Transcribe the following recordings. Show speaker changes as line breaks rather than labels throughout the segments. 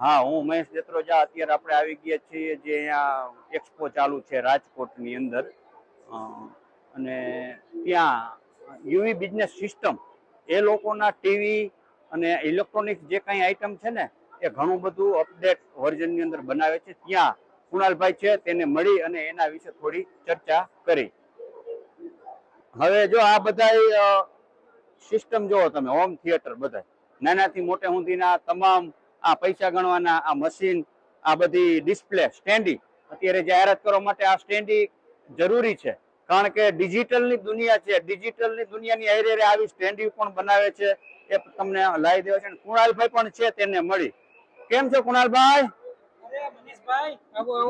હા, હું મહેશ દેત્રોજા. અત્યારે આપણે આવી ગયા છીએ જે અહીંયા એક્સપો ચાલુ છે રાજકોટની અંદર, અને ત્યાં યુવી બિઝનેસ સિસ્ટમ એ લોકોના ટીવી અને ઇલેક્ટ્રોનિક જે કાંઈ આઈટમ છે ને એ ઘણું બધું અપડેટ વર્ઝનની અંદર બનાવે છે. ત્યાં કુણાલભાઈ છે, તેને મળી અને એના વિશે થોડી ચર્ચા કરી. હવે જો આ બધા સિસ્ટમ જોવો તમે, હોમ થિયેટર બધા નાનાથી મોટે સુધીના તમામ આ પૈસા ગણવાના આ મશીન, આ બધી ડિસ્પ્લે સ્ટેન્ડી, અત્યારે જાહેરાત કરવા માટે આ સ્ટેન્ડી જરૂરી છે, કારણ કે ડિજિટલની દુનિયા છે. ડિજિટલની દુનિયાની હારે આવી સ્ટેન્ડી પણ બનાવે છે, એ તમને લાવી દેવા છે. કુણાલભાઈ પણ છે, તેને મળી. કેમ છો કુણાલભાઈ?
મનીષભાઈ,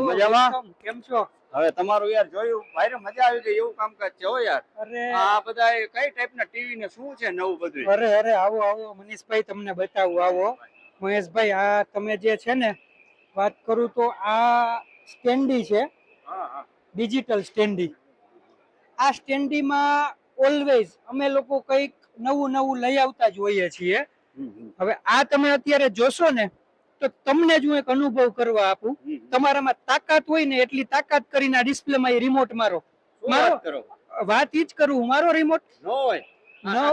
મજામાં?
કેમ છો?
હવે તમારું યાર જોયું ભાઈ, મજા આવી ગઈ એવું કામકાજ છે હો યાર. આ બધા કઈ ટાઈપના ટીવી ને શું છે નવું બધું?
અરે આવો આવો મનીષભાઈ, તમને બતાવું. આવો મહેશભાઈ, આ તમે જે છે ને વાત કરું તો આ સ્ટેન્ડી છે, ડિજિટલ સ્ટેન્ડી. આ સ્ટેન્ડીમાં ઓલવેઝ અમે લોકો કંઈક નવું નવું લઈ આવતા જ હોઈએ છીએ. હવે આ તમે અત્યારે જોશો ને તો તમને જ હું એક અનુભવ કરવા આપું. તમારામાં તાકાત હોય ને એટલી તાકાત કરીને આ ડિસ્પ્લેમાં રિમોટ મારો. વાત ઈ જ કરું, મારો રિમોટ
નો હોય,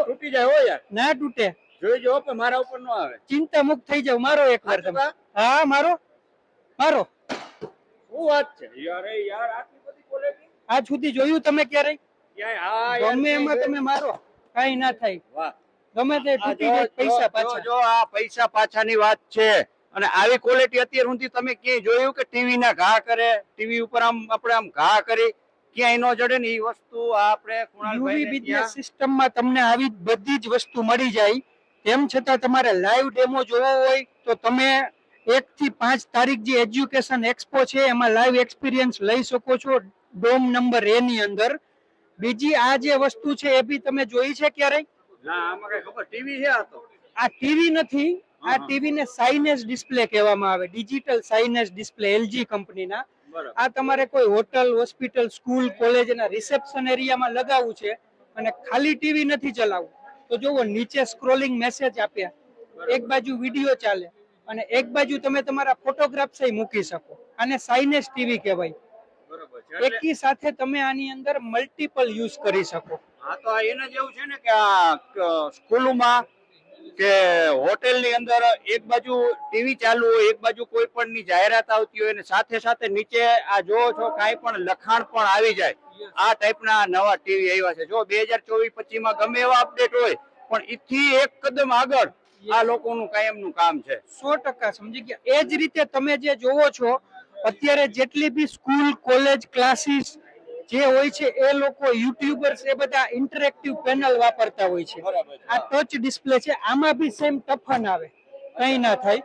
તૂટી જાય હો યાર.
ના તૂટે,
જોઈજો પણ મારા ઉપર નો આવે.
ચિંતા મુક્ત થઈ જાવ. મારો એકવાર તમે. હા, મારો મારો.
શું વાત છે યાર? યાર આટલી બધી ક્વોલિટી
આજ સુધી જોયું તમે ક્યારેય? ગમે એમાં તમે મારો, કઈ ના થાય.
વાહ,
ગમે તે તૂટી જાય પૈસા પાછા.
જો આ પૈસા પાછાની વાત છે. અને આવી ક્વોલિટી અત્યાર સુધી તમે ક્યાંય જોયું કે ટીવી ના ઘા કરે, ટીવી ઉપર આમ આપણે આમ ઘા કરી ક્યાંય નો જડે ને એ વસ્તુ આપણે
યુવી બિઝનેસ સિસ્ટમમાં તમને આવી બધી જ વસ્તુ મળી જાય. તેમ છતાં તમારે લાઈવ ડેમો જોવો હોય તો તમે 1 થી 5 તારીખ જે એજ્યુકેશન એક્સપો છે એમાં લાઈવ એક્સપિરિયન્સ લઈ શકો છો, ડોમ નંબર A ની અંદર. બીજી આ જે વસ્તુ છે એ બી તમે જોઈ છે ક્યારેય?
ના, આમાં કઈ ખબર. ટીવી છે આ તો?
આ ટીવી નથી, આ ટીવી ને સાઇનેજ ડિસ્પ્લે કહેવામાં આવે, ડિજિટલ સાઇનેજ ડિસ્પ્લે, LG કંપનીના. આ તમારે કોઈ હોટલ, હોસ્પિટલ, સ્કૂલ, કોલેજ ના રિસેપ્શન એરિયામાં લગાવવું છે અને ખાલી ટીવી નથી ચલાવવું તો જોવો નીચે સ્ક્રોલિંગ મેસેજ આપ્યા, એક બાજુ વિડીયો ચાલે અને એક બાજુ તમે તમારા ફોટોગ્રાફ્સ મૂકી શકો. આને સાઇનેજ ટીવી કહેવાય. એકી સાથે તમે આની અંદર મલ્ટિપલ યુઝ કરી શકો.
હા, તો એને જેવું છે ને કે આ સ્કૂલોમાં કે હોટેલની અંદર એક બાજુ ટીવી ચાલુ હોય, એક બાજુ કોઈ પણ ની જાહેરાત આવતી હોય, અને સાથે સાથે નીચે આ જો છો કાંઈ પણ લખાણ પણ આવી જાય. આ ટાઈપના નવા ટીવી આવ્યા છે. જો 2024-25 માં ગમે એવા અપડેટ હોય પણ ઈથી એક કદમ આગળ આ લોકોનું કાયમનું કામ છે.
100% સમજી ગયા. એ જ રીતે તમે જે જોવો છો અત્યારે જેટલી બી સ્કૂલ, કોલેજ, ક્લાસીસ જે હોય છે એ લોકો યુટ્યુબર્સ એ બધા ઇન્ટરેક્ટિવ પેનલ વાપરતા હોય છે. આ ટચ ડિસ્પ્લે છે, આમાં બી સેમ ટફન આવે, કઈ ના થાય.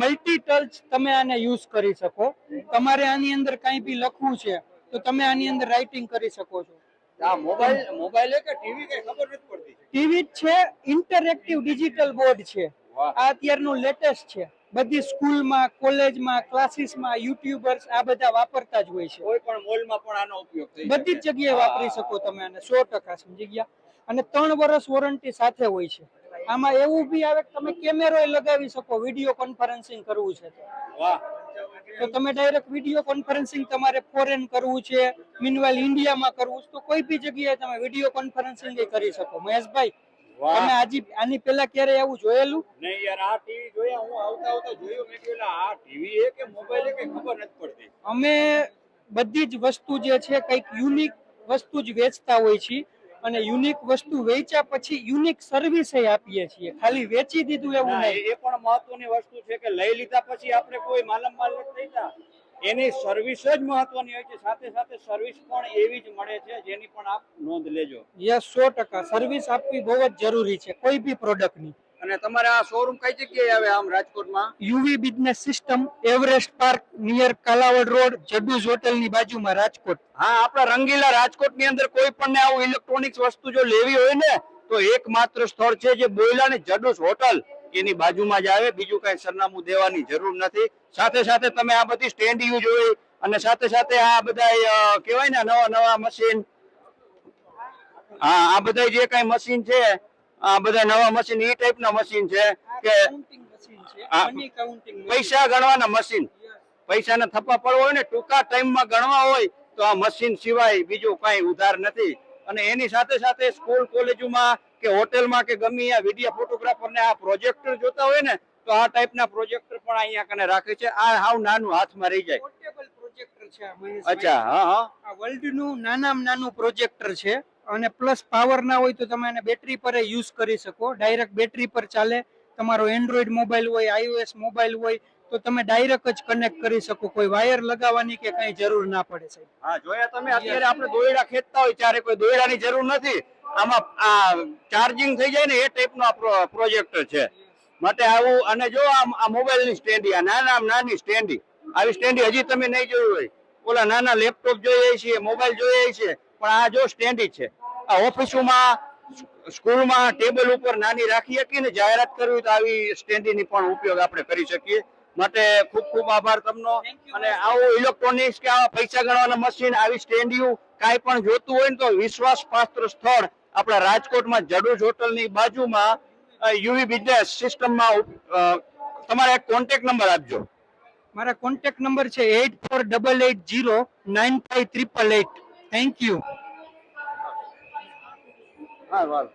મલ્ટી ટચ તમે આને યુઝ કરી શકો. તમારે આની અંદર કઈ બી લખવું છે તો તમે આની અંદર રાઇટિંગ કરી શકો છો.
આ મોબાઈલ કે ટીવી કઈ ખબર નથી પડતી.
ટીવી છે, ઇન્ટરેક્ટિવ ડિજિટલ બોર્ડ છે. આ અત્યારનું લેટેસ્ટ છે. બધી સ્કૂલમાં, કોલેજમાં, ક્લાસીસમાં યુટ્યુબર્સ આ બધા વાપરતા જ હોય છે.
કોઈ પણ મોલમાં પણ આનો ઉપયોગ થઈ શકે.
બધી જ જગ્યાએ વાપરી શકો તમે આને. 100% સમજી ગયા. અને 3 વર્ષ વોરંટી સાથે હોય છે. આમાં એવું બી આવે કે તમે કેમેરો લગાવી શકો, વિડીયો કોન્ફરન્સિંગ કરવું છે તો તમે ડાયરેક્ટ વિડીયો કોન્ફરન્સિંગ તમારે ફોરેન કરવું છે, મીનવાઇલ ઇન્ડિયામાં કરવું છે તો કોઈ બી જગ્યાએ તમે વિડીયો કોન્ફરન્સિંગ કરી શકો. મહેશભાઈ, તમે આજે આની પહેલા ક્યારે આવું જોયેલું?
નહીં યાર, આ ટીવી જોયા, હું આવતા જોયું, મેં કીધું આ ટીવી એ કે મોબાઈલ એ કઈ ખબર નથી પડતી.
અમે બધી જ વસ્તુ જે છે કંઈક યુનિક વસ્તુ જ વેચતા હોય છે અને યુનિક વસ્તુ વેચ્યા પછી યુનિક સર્વિસ આપીએ છીએ. ખાલી વેચી દીધું એવું નહીં.
એ પણ મહત્વની વસ્તુ છે કે લઈ લીધા પછી આપણે કોઈ માલમાલ નથી થતા, એની સર્વિસ જ મહત્વની હોય છે. સાથે સાથે સર્વિસ પણ એવી જ મળે છે જેની પણ આપ નોંધ લેજો.
યસ, 100% સર્વિસ આપવી બહુ જ જરૂરી છે કોઈ બી પ્રોડક્ટની.
અને તમારે આ શોરૂમ કઈ જગ્યાએ આવે આમ રાજકોટમાં?
UV business system, Everest park near Kalawad road, Jadus hotel ની બાજુમાં, રાજકોટ.
હા, આપણા રંગીલા રાજકોટ ની અંદર કોઈ પણ ને આવું ઇલેક્ટ્રોનિક્સ વસ્તુ જો લેવી હોય ને તો એકમાત્ર સ્થળ છે જે બોયલા ને જડુસ હોટલ એની બાજુમાં જ આવે. બીજું કઈ સરનામું દેવાની જરૂર નથી. સાથે સાથે તમે આ બધી સ્ટેન્ડ યુ જોઈ અને સાથે સાથે આ બધા કહેવાય ને નવા મશીન, હા આ બધા જે કઈ મશીન છે આ બધા નવા મશીન એ ટાઈપના મશીન છે કે
મશીન છે
આ
મની કાઉન્ટિંગ
પૈસા ગણવાના મશીન, પૈસાને થપ્પા પડવા હોય ને ટૂંકા ટાઈમમાં ગણવા હોય તો આ મશીન સિવાય બીજું કઈ ઉધાર નથી. અને એની સાથે સાથે સ્કૂલ કોલેજોમાં કે હોટેલમાં કે ગમે ત્યાં વિડીયો ફોટોગ્રાફરને આ પ્રોજેક્ટર જોતા હોય ને તો આ ટાઈપના પ્રોજેક્ટર પણ અહીંયા કને રાખે છે. આ હાવ નાનું હાથમાં રહી જાય.
પોર્ટેબલ પ્રોજેક્ટર છે આ મહેશભાઈ.
અચ્છા, હા હા.
આ વર્લ્ડ નું નાનામાં નાનું પ્રોજેક્ટર છે અને પ્લસ પાવર ના હોય તો તમે એને બેટરી પર યુઝ કરી શકો. ડાયરેક્ટ બેટરી પર ચાલે. તમારો એન્ડ્રોઈડ મોબાઈલ હોય, આઈઓએસ મોબાઈલ હોય તો તમે ડાયરેક્ટ જ કનેક્ટ કરી શકો. કોઈ વાયર લગાવવાની કે કઈ જરૂર ના પડે સાહેબ.
હા, જોયા તમે અત્યારે આપણે દોયડા ખેંચતા હોય ત્યારે કોઈ દોયડાની જરૂર નથી. આમાં આ ચાર્જિંગ થઈ જાય ને એ ટાઈપનો આ પ્રોજેક્ટર છે. માટે આવું અને જો આ મોબાઈલની સ્ટેન્ડી, આ નાની સ્ટેન્ડી, આવી સ્ટેન્ડી હજી તમે નહીં જોયું હોય. ઓલા નાના લેપટોપ જોઈએ છીએ, મોબાઈલ જોઈએ છીએ, પણ આ જો સ્ટેન્ડી છે. આ ઓફિસોમાં, સ્કૂલમાં ટેબલ ઉપર નાની રાખી શકીએ ને જાહેરાત કરવી હોય તો આવી સ્ટેન્ડીની પણ ઉપયોગ આપણે કરી શકીએ. માટે ખૂબ ખૂબ આભાર તમનો. અને આવું ઇલેક્ટ્રોનિક્સ કે આવા પૈસા ગણવાના મશીન, આવી સ્ટેન્ડીઓ કાંઈ પણ જોતું હોય ને તો વિશ્વાસપાત્ર સ્થળ આપણા રાજકોટમાં જડુજ હોટલની બાજુમાં યુવી બિઝનેસ સિસ્ટમમાં તમારે એક કોન્ટેક્ટ નંબર આપજો.
મારા કોન્ટેક્ટ નંબર છે 8488095388. Thank you.
હા, વાહ.